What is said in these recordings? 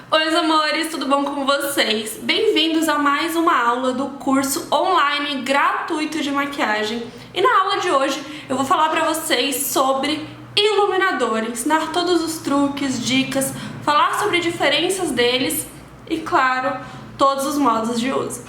Oi, meus amores, tudo bom com vocês? Bem-vindos a mais uma aula do curso online gratuito de maquiagem. E na aula de hoje eu vou falar pra vocês sobre iluminador, ensinar todos os truques, dicas, falar sobre diferenças deles e, claro, todos os modos de uso.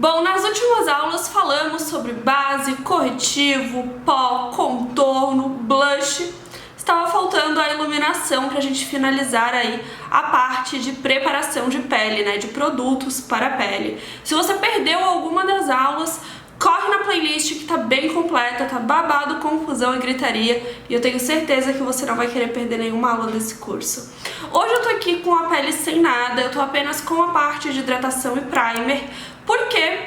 Bom, nas últimas aulas falamos sobre base, corretivo, pó, contorno, blush. Estava faltando a iluminação pra gente finalizar aí a parte de preparação de pele, né, de produtos para a pele. Se você perdeu alguma das aulas, corre na playlist que tá bem completa, tá babado, confusão e gritaria, e eu tenho certeza que você não vai querer perder nenhuma aula desse curso. Hoje eu tô aqui com a pele sem nada, eu tô apenas com a parte de hidratação e primer, porque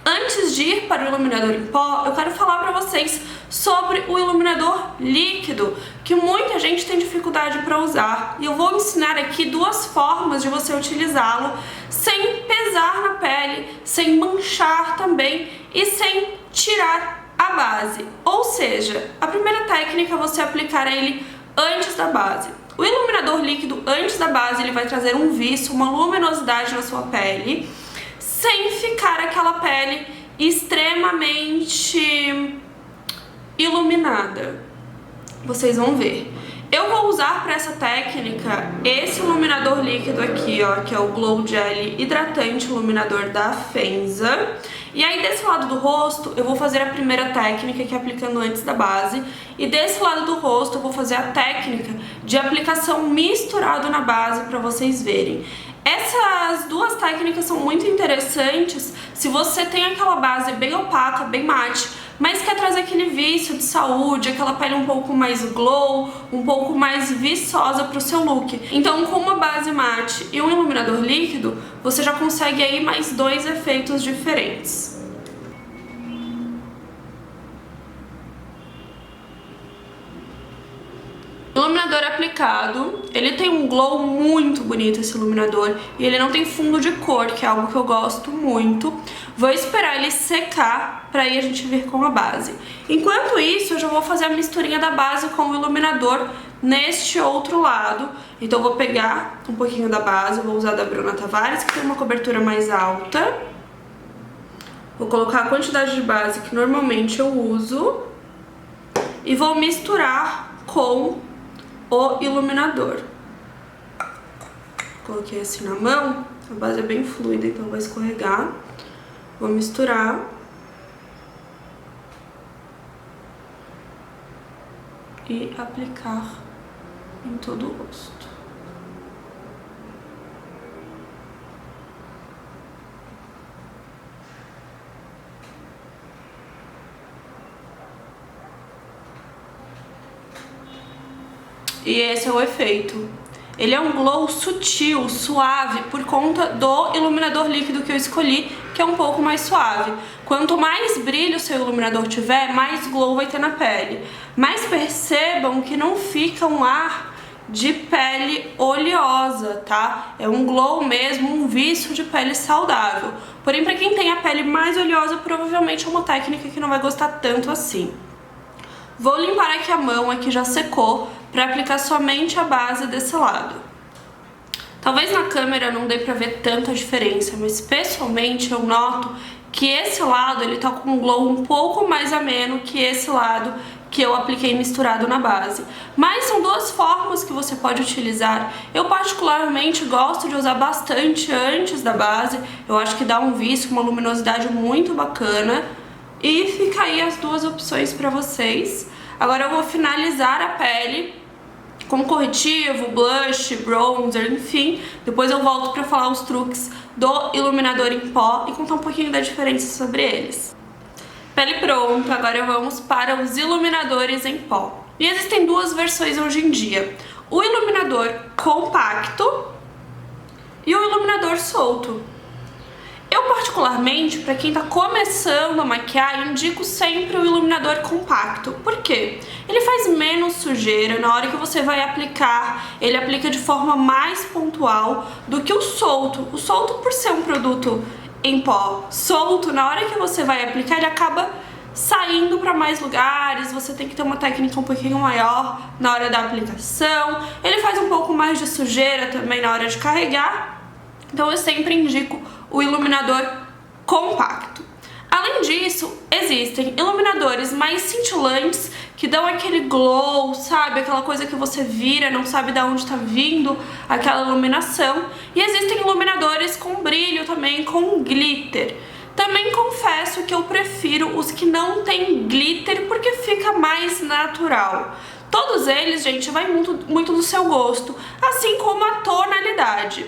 antes de ir para o iluminador em pó, eu quero falar pra vocês sobre o iluminador líquido, que muita gente tem dificuldade para usar. E eu vou ensinar aqui duas formas de você utilizá-lo sem pesar na pele, sem manchar também e sem tirar a base. Ou seja, a primeira técnica é você aplicar ele antes da base. O iluminador líquido antes da base, ele vai trazer um viço, uma luminosidade na sua pele, sem ficar aquela pele extremamente iluminada. Vocês vão ver. Eu vou usar para essa técnica esse iluminador líquido aqui, ó, que é o Glow Jelly Hidratante Iluminador da Fenza. E aí desse lado do rosto eu vou fazer a primeira técnica, que é aplicando antes da base. E desse lado do rosto eu vou fazer a técnica de aplicação misturado na base para vocês verem. Essas duas técnicas são muito interessantes se você tem aquela base bem opaca, bem mate, mas quer trazer aquele vício de saúde, aquela pele um pouco mais glow, um pouco mais viçosa para o seu look. Então, com uma base mate e um iluminador líquido, você já consegue aí mais dois efeitos diferentes. Iluminador aplicado, ele tem um glow muito bonito, esse iluminador, e ele não tem fundo de cor, que é algo que eu gosto muito. Vou esperar ele secar para aí a gente vir com a base. Enquanto isso, eu já vou fazer a misturinha da base com o iluminador neste outro lado. Então eu vou pegar um pouquinho da base, vou usar da Bruna Tavares, que tem uma cobertura mais alta. Vou colocar a quantidade de base que normalmente eu uso e vou misturar com o iluminador. Coloquei assim na mão, a base é bem fluida, então vai escorregar. Vou misturar. E aplicar em todo o rosto. E esse é o efeito. Ele é um glow sutil, suave, por conta do iluminador líquido que eu escolhi, que é um pouco mais suave. Quanto mais brilho o seu iluminador tiver, mais glow vai ter na pele. Mas percebam que não fica um ar de pele oleosa, tá? É um glow mesmo, um viço de pele saudável. Porém, para quem tem a pele mais oleosa, provavelmente é uma técnica que não vai gostar tanto assim. Vou limpar aqui a mão, aqui já secou, para aplicar somente a base desse lado. Talvez na câmera não dê pra ver tanta diferença, mas pessoalmente eu noto que esse lado ele tá com um glow um pouco mais ameno que esse lado que eu apliquei misturado na base. Mas são duas formas que você pode utilizar. Eu particularmente gosto de usar bastante antes da base, eu acho que dá um vício, uma luminosidade muito bacana. E fica aí as duas opções pra vocês. Agora eu vou finalizar a pele com corretivo, blush, bronzer, enfim. Depois eu volto pra falar os truques do iluminador em pó e contar um pouquinho da diferença sobre eles. Pele pronta, agora vamos para os iluminadores em pó. E existem duas versões hoje em dia. O iluminador compacto e o iluminador solto. Eu particularmente, para quem tá começando a maquiar, indico sempre o iluminador compacto. Por quê? Ele faz menos sujeira, na hora que você vai aplicar, ele aplica de forma mais pontual do que o solto. O solto, por ser um produto em pó solto, na hora que você vai aplicar, ele acaba saindo para mais lugares, você tem que ter uma técnica um pouquinho maior na hora da aplicação. Ele faz um pouco mais de sujeira também na hora de carregar, então eu sempre indico o iluminador compacto. Além disso, existem iluminadores mais cintilantes que dão aquele glow, sabe? Aquela coisa que você vira, não sabe de onde está vindo aquela iluminação. E existem iluminadores com brilho também, com glitter. Também confesso que eu prefiro os que não tem glitter porque fica mais natural. Todos eles, gente, vai muito do seu gosto, assim como a tonalidade.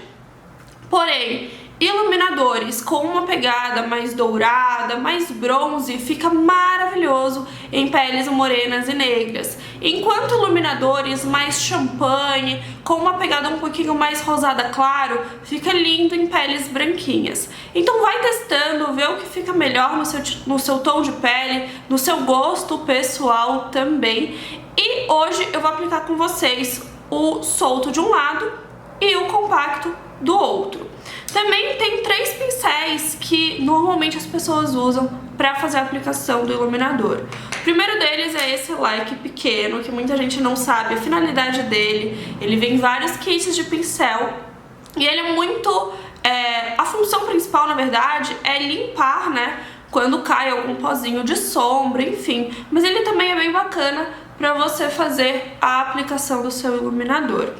Porém, iluminadores com uma pegada mais dourada, mais bronze, fica maravilhoso em peles morenas e negras. Enquanto iluminadores mais champanhe, com uma pegada um pouquinho mais rosada claro, fica lindo em peles branquinhas. Então vai testando, vê o que fica melhor no seu tom de pele, no seu gosto pessoal também. E hoje eu vou aplicar com vocês o solto de um lado e o compacto do outro. Também tem 3 pincéis que normalmente as pessoas usam para fazer a aplicação do iluminador. O primeiro deles é esse Like pequeno, que muita gente não sabe a finalidade dele. Ele vem em vários kits de pincel e ele é muito... a função principal, na verdade, é limpar, né, quando cai algum pozinho de sombra, enfim. Mas ele também é bem bacana para você fazer a aplicação do seu iluminador.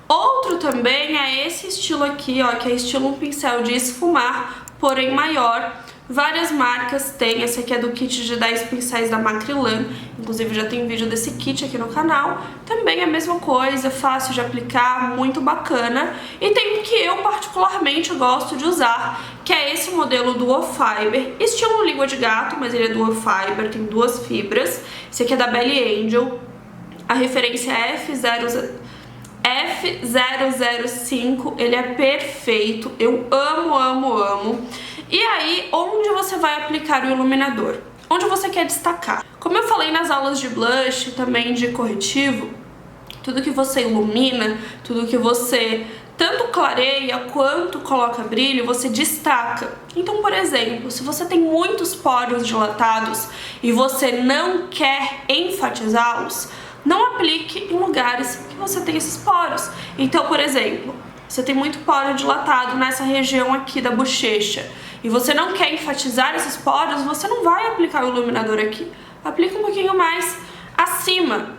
Outro também é esse estilo aqui, ó, que é estilo um pincel de esfumar, porém maior. Várias marcas têm, esse aqui é do kit de 10 pincéis da Macrylan, inclusive já tem vídeo desse kit aqui no canal. Também é a mesma coisa, fácil de aplicar, muito bacana. E tem um que eu particularmente gosto de usar, que é esse modelo Duo Fiber, estilo língua de gato, mas ele é Duo Fiber, tem 2 fibras. Esse aqui é da Belly Angel, a referência é F005, ele é perfeito, eu amo. E aí, onde você vai aplicar o iluminador? Onde você quer destacar? Como eu falei nas aulas de blush, também de corretivo, tudo que você ilumina, tudo que você tanto clareia quanto coloca brilho, você destaca. Então, por exemplo, se você tem muitos poros dilatados e você não quer enfatizá-los, não aplique em lugares que você tem esses poros. Então, por exemplo, você tem muito poro dilatado nessa região aqui da bochecha e você não quer enfatizar esses poros, você não vai aplicar o iluminador aqui. Aplica um pouquinho mais acima,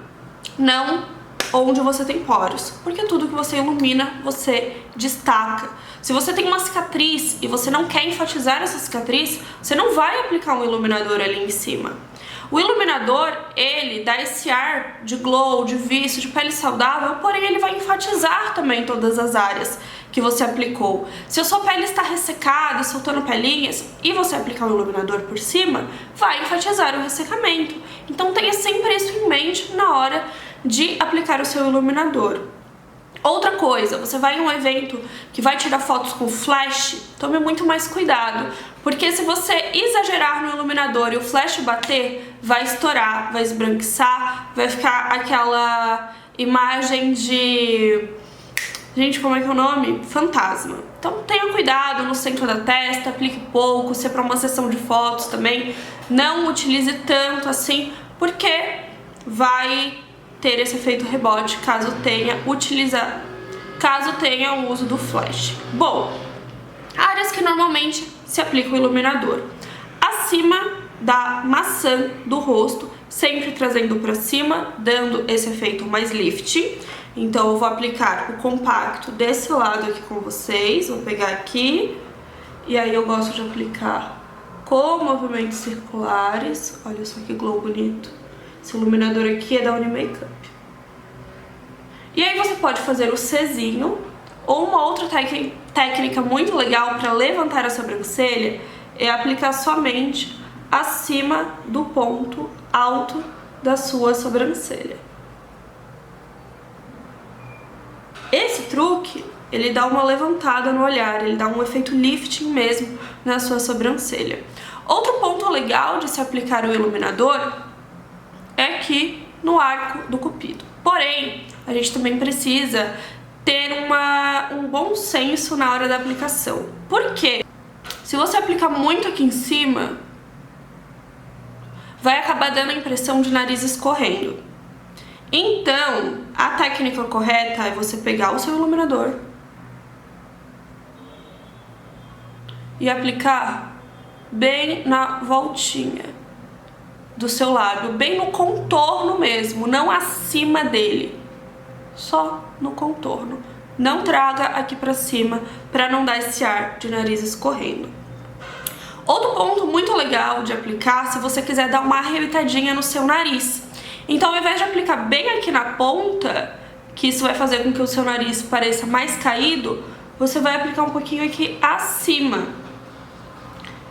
não onde você tem poros, porque tudo que você ilumina, você destaca. Se você tem uma cicatriz e você não quer enfatizar essa cicatriz, você não vai aplicar um iluminador ali em cima. O iluminador, ele dá esse ar de glow, de vício, de pele saudável, porém ele vai enfatizar também todas as áreas que você aplicou. Se a sua pele está ressecada, soltando pelinhas, e você aplicar um iluminador por cima, vai enfatizar o ressecamento. Então tenha sempre isso em mente na hora de aplicar o seu iluminador. Outra coisa, você vai em um evento que vai tirar fotos com flash, tome muito mais cuidado, porque se você exagerar no iluminador e o flash bater, vai estourar, vai esbranquiçar, vai ficar aquela imagem de... Gente, como é que é o nome? Fantasma. Então tenha cuidado no centro da testa, aplique pouco, se é para uma sessão de fotos também, não utilize tanto assim, porque vai ter esse efeito rebote caso tenha o uso do flash. Bom, áreas que normalmente se aplica o iluminador: acima da maçã do rosto, sempre trazendo para cima, dando esse efeito mais lifting. Então eu vou aplicar o compacto desse lado aqui com vocês, vou pegar aqui, e aí eu gosto de aplicar com movimentos circulares. Olha só que glow bonito. Esse iluminador aqui é da Unimakeup. E aí você pode fazer o Czinho, ou uma outra técnica muito legal para levantar a sobrancelha é aplicar somente acima do ponto alto da sua sobrancelha. Esse truque, ele dá uma levantada no olhar, ele dá um efeito lifting mesmo na sua sobrancelha. Outro ponto legal de se aplicar o iluminador é aqui no arco do cupido. Porém, a gente também precisa ter um bom senso na hora da aplicação. Por quê? Se você aplicar muito aqui em cima, vai acabar dando a impressão de nariz escorrendo. Então, a técnica correta é você pegar o seu iluminador e aplicar bem na voltinha do seu lábio, bem no contorno mesmo, não acima dele, só no contorno. Não traga aqui pra cima pra não dar esse ar de nariz escorrendo. Outro ponto muito legal de aplicar, se você quiser dar uma arrebitadinha no seu nariz. Então, ao invés de aplicar bem aqui na ponta, que isso vai fazer com que o seu nariz pareça mais caído, você vai aplicar um pouquinho aqui acima,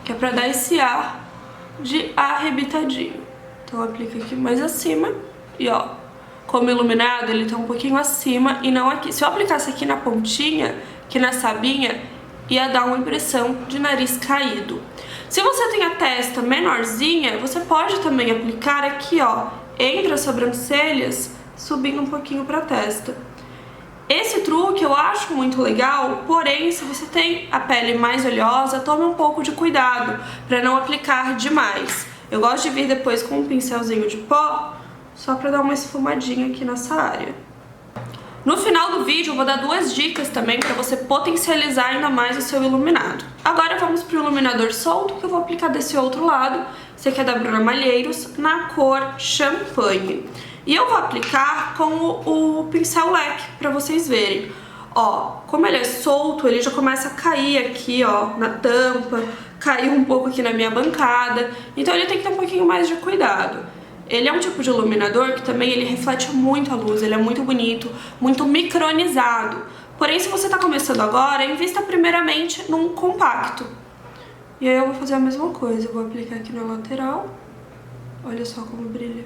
que é pra dar esse ar de arrebitadinho. Então, aplica aqui mais acima e ó, como iluminado, ele tá um pouquinho acima e não aqui. Se eu aplicasse aqui na pontinha, aqui na sabinha, ia dar uma impressão de nariz caído. Se você tem a testa menorzinha, você pode também aplicar aqui, ó, entre as sobrancelhas, subindo um pouquinho pra testa. Esse truque eu acho muito legal, porém, se você tem a pele mais oleosa, tome um pouco de cuidado pra não aplicar demais. Eu gosto de vir depois com um pincelzinho de pó, só pra dar uma esfumadinha aqui nessa área. No final do vídeo eu vou dar 2 dicas também pra você potencializar ainda mais o seu iluminado. Agora vamos pro iluminador solto, que eu vou aplicar desse outro lado. Esse aqui é da Bruna Malheiros, na cor Champanhe. E eu vou aplicar com o pincel leque, pra vocês verem. Ó, como ele é solto, ele já começa a cair aqui, ó, na tampa, caiu um pouco aqui na minha bancada, então ele tem que ter um pouquinho mais de cuidado. Ele é um tipo de iluminador que também ele reflete muito a luz, ele é muito bonito, muito micronizado. Porém, se você tá começando agora, invista primeiramente num compacto. E aí eu vou fazer a mesma coisa, eu vou aplicar aqui na lateral. Olha só como brilha.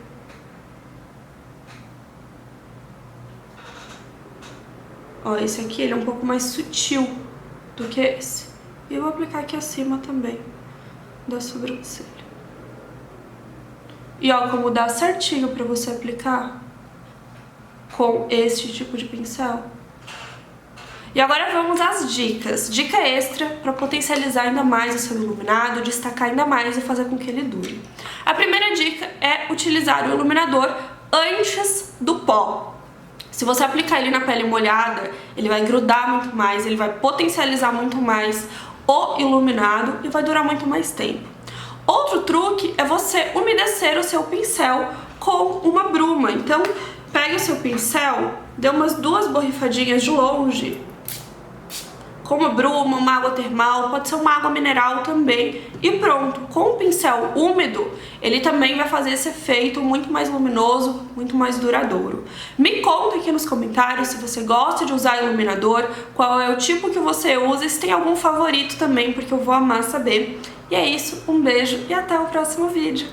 Ó, esse aqui ele é um pouco mais sutil do que esse. E eu vou aplicar aqui acima também da sobrancelha. E ó, como dá certinho pra você aplicar com este tipo de pincel. E agora vamos às dicas. Dica extra pra potencializar ainda mais o seu iluminado, destacar ainda mais e fazer com que ele dure. A primeira dica é utilizar o iluminador antes do pó. Se você aplicar ele na pele molhada, ele vai grudar muito mais, ele vai potencializar muito mais o iluminado e vai durar muito mais tempo. Outro truque é você umedecer o seu pincel com uma bruma. Então, pegue o seu pincel, dê umas 2 borrifadinhas de longe, com uma bruma, uma água termal, pode ser uma água mineral também, e pronto. Com o pincel úmido, ele também vai fazer esse efeito muito mais luminoso, muito mais duradouro. Me conta aqui nos comentários se você gosta de usar iluminador, qual é o tipo que você usa, e se tem algum favorito também, porque eu vou amar saber. E é isso, um beijo e até o próximo vídeo.